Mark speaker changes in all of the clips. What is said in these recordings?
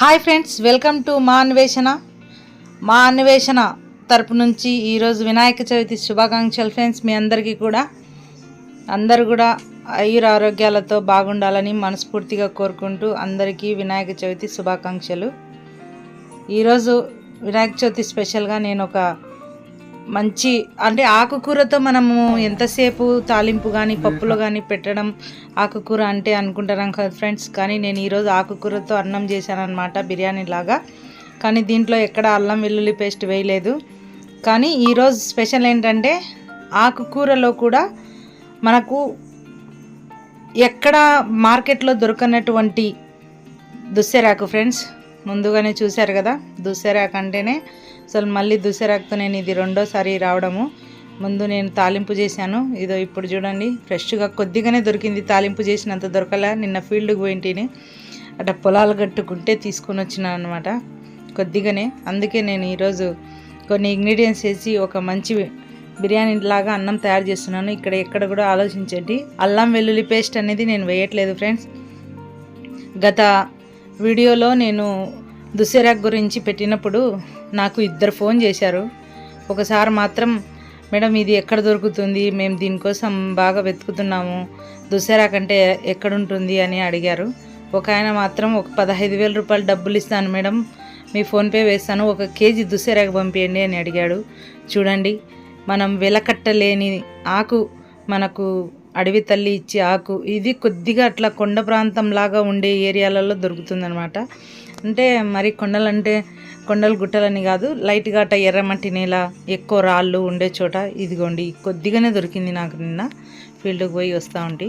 Speaker 1: Hi friends, welcome to మా అన్వేషణ తరపు నుంచి ఈరోజు వినాయక చవితి శుభాకాంక్షలు ఫ్రెండ్స్. మీ అందరికీ కూడా అందరూ కూడా ఆరోగ్యాలతో బాగుండాలని మనస్ఫూర్తిగా కోరుకుంటూ అందరికీ వినాయక చవితి శుభాకాంక్షలు. ఈరోజు వినాయక చవితి స్పెషల్గా నేను ఒక మంచి ఆకుకూరతో మనము ఎంతసేపు తాలింపు కానీ పప్పులో కానీ పెట్టడం ఆకుకూర అంటే అనుకుంటున్నాం కదా ఫ్రెండ్స్. కానీ నేను ఈరోజు ఆకుకూరతో అన్నం చేశాను అనమాట, బిర్యానీ లాగా. కానీ దీంట్లో ఎక్కడ అల్లం వెల్లుల్లి పేస్ట్ వేయలేదు. కానీ ఈరోజు స్పెషల్ ఏంటంటే ఆకుకూరలో కూడా మనకు ఎక్కడ మార్కెట్లో దొరకనటువంటి దుస్సెరాకు ఫ్రెండ్స్. ముందుగానే చూశారు కదా, దుస్సెరాకు అంటేనే అసలు మళ్ళీ దుస్సెరాకుతో నేను ఇది రెండోసారి రావడము. ముందు నేను తాలింపు చేశాను, ఇదో ఇప్పుడు చూడండి ఫ్రెష్గా కొద్దిగానే దొరికింది. తాలింపు చేసినంత దొరకలే. నిన్న ఫీల్డ్కి పోయింటిని, అట్లా పొలాలు కట్టుకుంటే తీసుకొని వచ్చినాను అనమాట కొద్దిగానే. అందుకే నేను ఈరోజు కొన్ని ఇంగ్రీడియంట్స్ వేసి ఒక మంచి బిర్యానీ లాగా అన్నం తయారు చేస్తున్నాను. ఎక్కడ కూడా ఆలోచించండి, అల్లం వెల్లుల్లి పేస్ట్ అనేది నేను వేయట్లేదు ఫ్రెండ్స్. గత వీడియోలో నేను దుస్సెరాకు గురించి పెట్టినప్పుడు నాకు ఇద్దరు ఫోన్ చేశారు. ఒకసారి మాత్రం మేడం ఇది ఎక్కడ దొరుకుతుంది, మేము దీనికోసం బాగా వెతుకుతున్నాము, దుస్సెరాకు అంటే ఎక్కడుంటుంది అని అడిగారు. ఒక ఆయన మాత్రం ఒక 15,000 రూపాయలు డబ్బులు ఇస్తాను మేడం, మీ ఫోన్పే వేస్తాను, 1 కేజీ దుస్సెరాకు పంపించండి అని అడిగాడు. చూడండి, మనం వెలకట్టలేని ఆకు, మనకు అడవి తల్లి ఇచ్చే ఆకు. ఇది కొద్దిగా అట్లా కొండ ప్రాంతం లాగా ఉండే ఏరియాలలో దొరుకుతుందనమాట. అంటే మరి కొండలు గుట్టలని కాదు, లైట్గా అట్ట ఎర్రమట్టి నేల, ఎక్కువ రాళ్ళు ఉండే చోట. ఇదిగోండి కొద్దిగానే దొరికింది నాకు నిన్న ఫీల్డ్కి పోయి వస్తూ ఉంటే,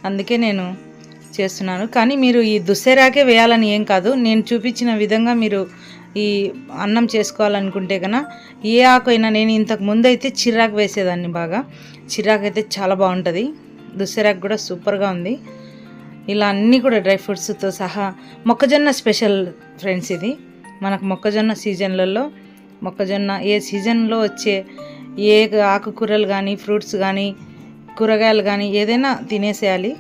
Speaker 1: అందుకే నేను చేస్తున్నాను. కానీ మీరు ఈ దుస్సెరాకే వేయాలని ఏం కాదు, నేను చూపించిన విధంగా మీరు ఈ అన్నం చేసుకోవాలనుకుంటే కన్నా ఏ ఆకు అయినా, నేను ఇంతకు ముందు అయితే చిరాకు వేసేదాన్ని బాగా. చిరాకు అయితే చాలా బాగుంటుంది, దుస్సెరాకు కూడా సూపర్గా ఉంది. ఇలా అన్నీ కూడా డ్రై ఫ్రూట్స్తో సహా. మొక్కజొన్న స్పెషల్ ఫ్రెండ్స్ ఇది. మనకు మొక్కజొన్న సీజన్లలో, మొక్కజొన్న ఏ సీజన్లో వచ్చే ఏ ఆకుకూరలు కానీ ఫ్రూట్స్ కానీ కూరగాయలు కానీ ఏదైనా తినేసేయాలి.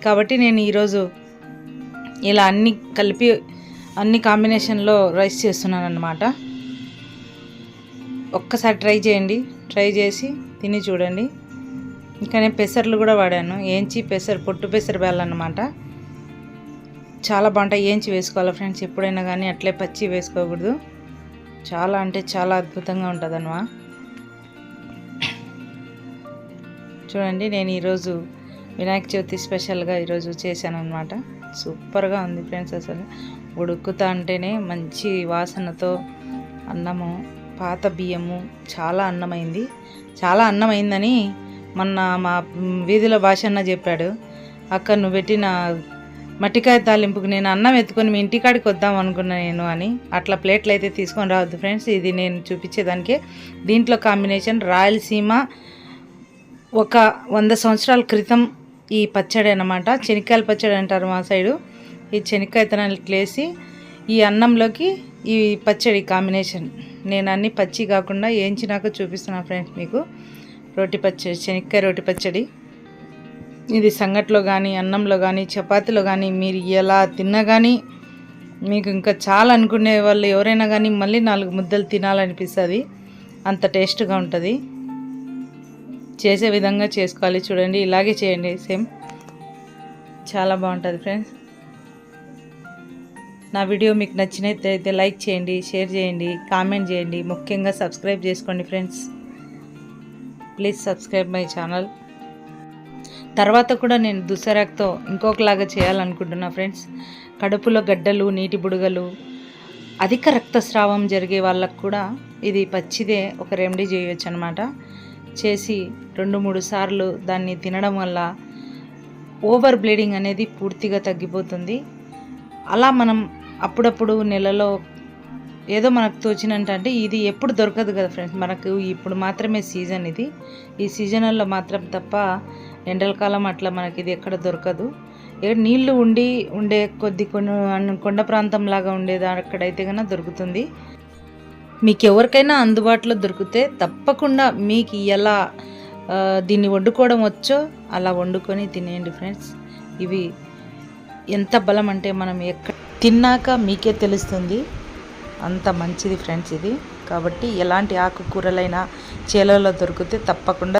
Speaker 1: కాబట్టి నేను ఈరోజు ఇలా అన్నీ కలిపి అన్ని కాంబినేషన్లో రైస్ చేస్తున్నాను అన్నమాట. ఒక్కసారి ట్రై చేయండి, ట్రై చేసి తిని చూడండి. ఇంకా నేను పెసర్లు కూడా వాడాను, ఏంచి పొట్టు పెసర వేయాలన్నమాట. చాలా బాగుంటాయి, ఏంచి వేసుకోవాలి ఫ్రెండ్స్. ఎప్పుడైనా కానీ అట్లే పచ్చి వేసుకోకూడదు. చాలా అంటే చాలా అద్భుతంగా ఉంటుంది అన్నమా. చూడండి, నేను ఈరోజు వినాయక చవితి స్పెషల్గా ఈరోజు చేశాను అనమాట. సూపర్గా ఉంది ఫ్రెండ్స్. అసలు ఉడుకుతా అంటేనే మంచి వాసనతో అన్నము, పాత బియ్యము, చాలా అన్నమైందని మొన్న మా వీధిలో భాషన్న చెప్పాడు. అక్క నువ్వు పెట్టిన మట్టికాయ తాలింపుకి నేను అన్నం ఎత్తుకొని మీ ఇంటికాడికి వద్దాం అనుకున్నా నేను అని. అట్లా ప్లేట్లు అయితే తీసుకొని రావద్దు ఫ్రెండ్స్. ఇది నేను చూపించేదానికే. దీంట్లో కాంబినేషన్ రాయలసీమ ఒక 100 సంవత్సరాల క్రితం ఈ పచ్చడి అన్నమాట. శనక్కాయల పచ్చడి అంటారు మా సైడు. ఈ శనక్కాయ విత్తనాలు వేసి ఈ అన్నంలోకి ఈ పచ్చడి కాంబినేషన్. నేను అన్ని పచ్చి కాకుండా ఏంచినాక చూపిస్తున్నాను ఫ్రెండ్స్ మీకు. రోటి పచ్చడి, శనక్కాయ రోటి పచ్చడి. ఇది సంగట్లో కానీ, అన్నంలో కానీ, చపాతీలో కానీ మీరు ఎలా తిన్నా కానీ మీకు ఇంకా చాలా అనుకునే వాళ్ళు ఎవరైనా కానీ మళ్ళీ 4 ముద్దలు తినాలనిపిస్తుంది, అంత టేస్ట్గా ఉంటుంది. చేసే విధంగా చేసుకోవాలి. చూడండి, ఇలాగే చేయండి సేమ్, చాలా బాగుంటుంది ఫ్రెండ్స్. నా వీడియో మీకు నచ్చినట్లయితే లైక్ చేయండి, షేర్ చేయండి, కామెంట్ చేయండి, ముఖ్యంగా సబ్స్క్రైబ్ చేసుకోండి friends. Please subscribe my channel. తర్వాత కూడా నేను దుస్సెరాకుతో ఇంకొకలాగా చేయాలనుకుంటున్నా ఫ్రెండ్స్. కడుపులో గడ్డలు, నీటి బుడగలు, అధిక రక్తస్రావం జరిగే వాళ్ళకు కూడా ఇది పచ్చిదే ఒక రెమెడీ చేయొచ్చు అనమాట. చేసి 2-3 సార్లు దాన్ని తినడం వల్ల ఓవర్ బ్లీడింగ్ అనేది పూర్తిగా తగ్గిపోతుంది. అలా మనం అప్పుడప్పుడు నెలలో ఏదో మనకు తోచినంత, అంటే ఇది ఎప్పుడు దొరకదు కదా ఫ్రెండ్స్, మనకు ఇప్పుడు మాత్రమే సీజన్ ఇది. ఈ సీజన్లో మాత్రం తప్ప ఎండల కాలం అట్లా మనకి ఇది ఎక్కడ దొరకదు. నీళ్లు ఉండే కొండ ప్రాంతం లాగా ఉండేది అక్కడైతే కన్నా దొరుకుతుంది. మీకు ఎవరికైనా అందుబాటులో దొరికితే తప్పకుండా మీకు ఎలా దీన్ని వండుకోవడం వచ్చో అలా వండుకొని తినేయండి ఫ్రెండ్స్. ఇవి ఎంత బలం అంటే మనం ఎక్కడ తిన్నాక మీకే తెలుస్తుంది, అంత మంచిది ఫ్రెండ్స్ ఇది. కాబట్టి ఎలాంటి ఆకుకూరలైనా చేలలో దొరికితే తప్పకుండా